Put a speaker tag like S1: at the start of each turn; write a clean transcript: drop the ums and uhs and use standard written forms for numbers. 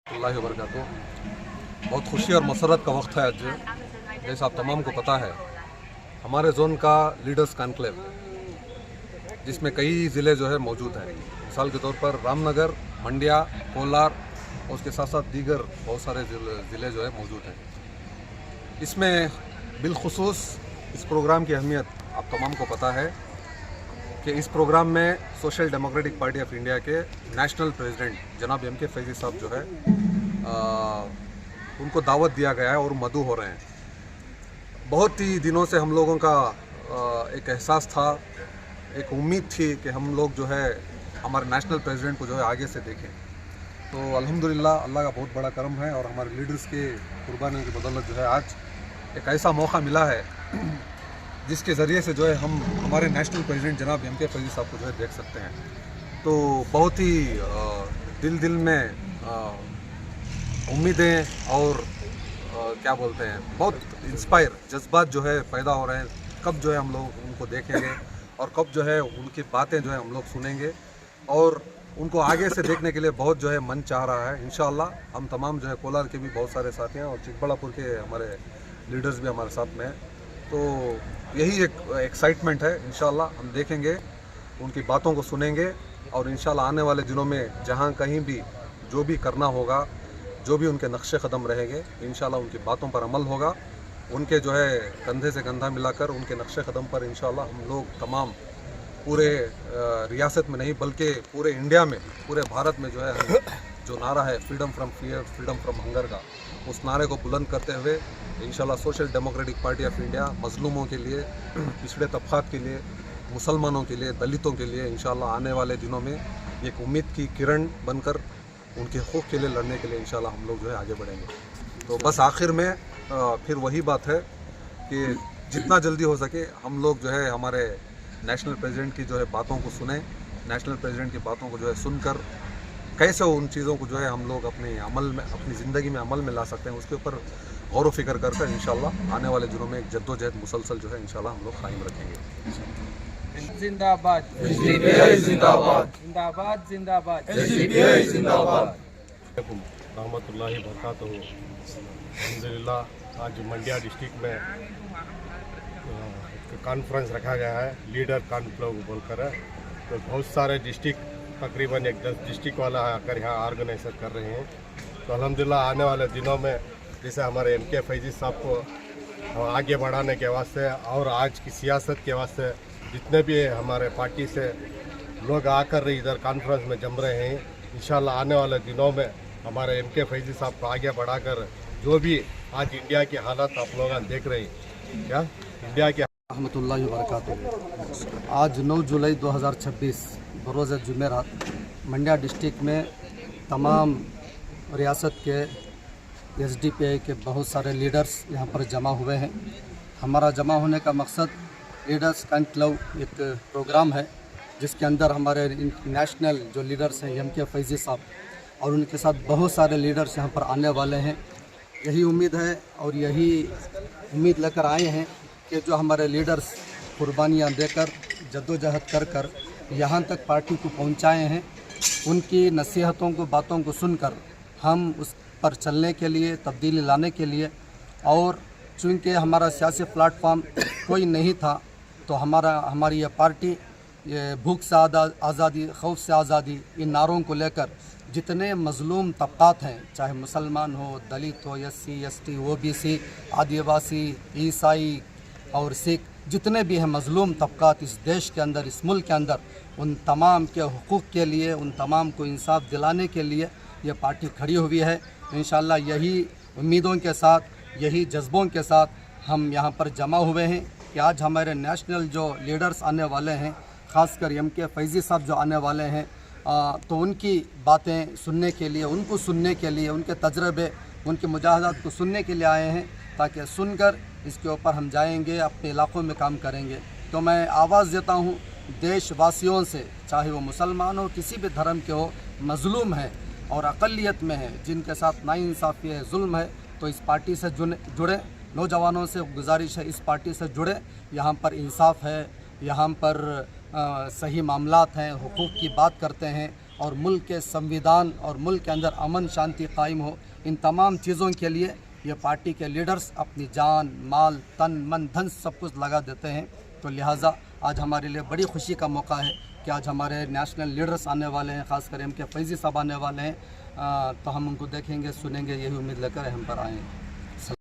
S1: अल्लाह वबरकातुहू। बहुत खुशी और मसरत का वक्त है आज। जैसा आप तमाम को पता है, हमारे जोन का लीडर्स कॉन्क्लेव जिसमें कई ज़िले जो है मौजूद हैं। मिसाल के तौर पर रामनगर, मंडिया, कोलार और उसके साथ साथ दीगर बहुत सारे ज़िले जो है मौजूद हैं। इसमें बिलखुसूस इस प्रोग्राम की अहमियत आप तमाम को पता है कि इस प्रोग्राम में social Democratic Party of India के नेशनल प्रेसिडेंट जनाब एम के फैज़ी साहब जो है उनको दावत दिया गया है और मदऊ हो रहे हैं। बहुत ही दिनों से हम लोगों का एक एहसास था, एक उम्मीद थी कि हम लोग जो है हमारे नेशनल प्रेसिडेंट को जो है आगे से देखें। तो अल्हम्दुलिल्लाह अल्लाह का बहुत बड़ा करम है और हमारे लीडर्स के कुर्बानियों की बदौलत जो है आज एक ऐसा मौका मिला है जिसके ज़रिए से जो है हम हमारे नेशनल प्रेसिडेंट जनाब एम के फैज़ी साहब को जो है देख सकते हैं। तो बहुत ही दिल में उम्मीदें और क्या बोलते हैं, बहुत इंस्पायर जज्बात जो है पैदा हो रहे हैं। कब जो है हम लोग उनको देखेंगे और कब जो है उनकी बातें जो है हम लोग सुनेंगे और उनको आगे से देखने के लिए बहुत जो है मन चाह रहा है। इंशाअल्लाह हम तमाम जो है कोलार के भी बहुत सारे साथी हैं और चिकबड़ापुर के हमारे लीडर्स भी हमारे साथ में हैं। तो यही एक एक्साइटमेंट है। इंशाअल्लाह हम देखेंगे, उनकी बातों को सुनेंगे और इंशाअल्लाह आने वाले दिनों में जहां कहीं भी जो भी करना होगा, जो भी उनके नक्शे कदम रहेंगे, इंशाअल्लाह उनकी बातों पर अमल होगा। उनके जो है कंधे से कंधा मिलाकर उनके नक्शे कदम पर इंशाअल्लाह हम लोग तमाम पूरे रियासत में नहीं बल्कि पूरे इंडिया में, पूरे भारत में जो है जो नारा है freedom from fear, freedom from hunger का, उस नारे को बुलंद करते हुए इंशाल्लाह सोशल डेमोक्रेटिक पार्टी ऑफ इंडिया मजलूमों के लिए, पिछड़े तबक़ात के लिए, मुसलमानों के लिए, दलितों के लिए इंशाल्लाह आने वाले दिनों में एक उम्मीद की किरण बनकर उनके हक़ूक़ के लिए लड़ने के लिए इंशाल्लाह हम लोग जो है आगे बढ़ेंगे। तो बस आखिर में फिर वही बात है कि जितना जल्दी हो सके हम लोग जो है हमारे नेशनल प्रेसिडेंट की जो है बातों को सुने, नेशनल प्रेसिडेंट की बातों को जो है सुनकर कैसे उन चीज़ों को जो है हम लोग अपने अमल में, अपनी ज़िंदगी में अमल में ला सकते हैं, उसके ऊपर गौर व फिक्र कर इंशाल्लाह आने वाले दिनों में एक जद्दोजहद मुसलसल जो है इंशाल्लाह हम लोग कायम रखेंगे।
S2: जिंदाबाद
S1: जिंदाबाद
S2: जिंदाबाद जिंदाबाद
S1: जिंदाबाद।
S3: रहमतुल्लाहि व बरकातहू। अल्हम्दुलिल्लाह आज मंडिया डिस्ट्रिक्ट में कॉन्फ्रेंस रखा गया है, लीडर कॉन्फ्रेंस बोलकर है। तो बहुत सारे डिस्ट्रिक्ट, तकरीबन एक 10 डिस्ट्रिक्ट वाला आकर यहाँ ऑर्गेनाइज कर रहे हैं। तो अल्हम्दुलिल्लाह आने वाले दिनों में जैसे हमारे एम के फैज़ी साहब को आगे बढ़ाने के वास्ते और आज की सियासत के वास्ते जितने भी हमारे पार्टी से लोग आकर इधर कॉन्फ्रेंस में जम रहे हैं, इंशाल्लाह आने वाले दिनों में हमारे एम के फैज़ी साहब को आगे बढ़ाकर जो भी आज इंडिया की हालत आप लोग देख रहे हैं, क्या इंडिया के
S4: रहमतुल्लाहि व बरकातहू। आज 9 जुलाई 2026 बरोज़ जुमेरात मंड्या डिस्ट्रिक्ट में तमाम रियासत के एसडीपीआई के बहुत सारे लीडर्स यहाँ पर जमा हुए हैं। हमारा जमा होने का मकसद लीडर्स कॉन्क्लेव एक प्रोग्राम है जिसके अंदर हमारे नेशनल जो लीडर्स हैं एम के फैज़ी साहब और उनके साथ बहुत सारे लीडर्स यहाँ पर आने वाले हैं। यही उम्मीद है और यही उम्मीद लेकर आए हैं कि जो हमारे लीडर्स कुर्बानियाँ देकर जद्दोजहद कर यहाँ तक पार्टी को पहुँचाए हैं, उनकी नसीहतों को, बातों को सुनकर हम उस पर चलने के लिए, तब्दीली लाने के लिए, और चूँकि हमारा सियासी प्लेटफॉर्म कोई नहीं था तो हमारी ये पार्टी ये भूख से आज़ादी, खौफ से आज़ादी, इन नारों को लेकर जितने मज़लूम तबक़ात हैं, चाहे मुसलमान हो, दलित हो, SC ST OBC, आदिवासी, ईसाई और सिख, जितने भी हैं मज़लूम तबक़ात इस देश के अंदर, इस मुल्क के अंदर, उन तमाम के हुकूक़ के लिए, उन तमाम को इंसाफ दिलाने के लिए ये पार्टी खड़ी हुई है। इंशाअल्लाह यही उम्मीदों के साथ, यही जज्बों के साथ हम यहाँ पर जमा हुए हैं कि आज हमारे नेशनल जो लीडर्स आने वाले हैं, ख़ासकर एम के फैज़ी साहब जो आने वाले हैं, तो उनकी बातें सुनने के लिए, उनको सुनने के लिए, उनके तजर्बे, उनके मुजाहदात को सुनने के लिए आए हैं, ताकि सुनकर इसके ऊपर हम जाएंगे, अपने इलाक़ों में काम करेंगे। तो मैं आवाज़ देता हूँ देशवासियों से, चाहे वो मुसलमान हो, किसी भी धर्म के हो, मज़लूम है और अक़लियत में है, जिनके साथ नाइंसाफ़ी है, जुल्म है, तो इस पार्टी से जुड़े। नौजवानों से गुजारिश है इस पार्टी से जुड़े। यहाँ पर इंसाफ है, यहाँ पर सही मामलात हैं, हुकूक़ की बात करते हैं और मुल्क के संविधान और मुल्क के अंदर अमन शांति कायम हो, इन तमाम चीज़ों के लिए ये पार्टी के लीडर्स अपनी जान माल तन मन धन सब कुछ लगा देते हैं। तो लिहाजा आज हमारे लिए बड़ी खुशी का मौका है कि आज हमारे नेशनल लीडर्स आने वाले हैं, ख़ासकर एम के फैज़ी साहब आने वाले हैं। तो हम उनको देखेंगे सुनेंगे, यही उम्मीद लेकर हम पर आए हैं।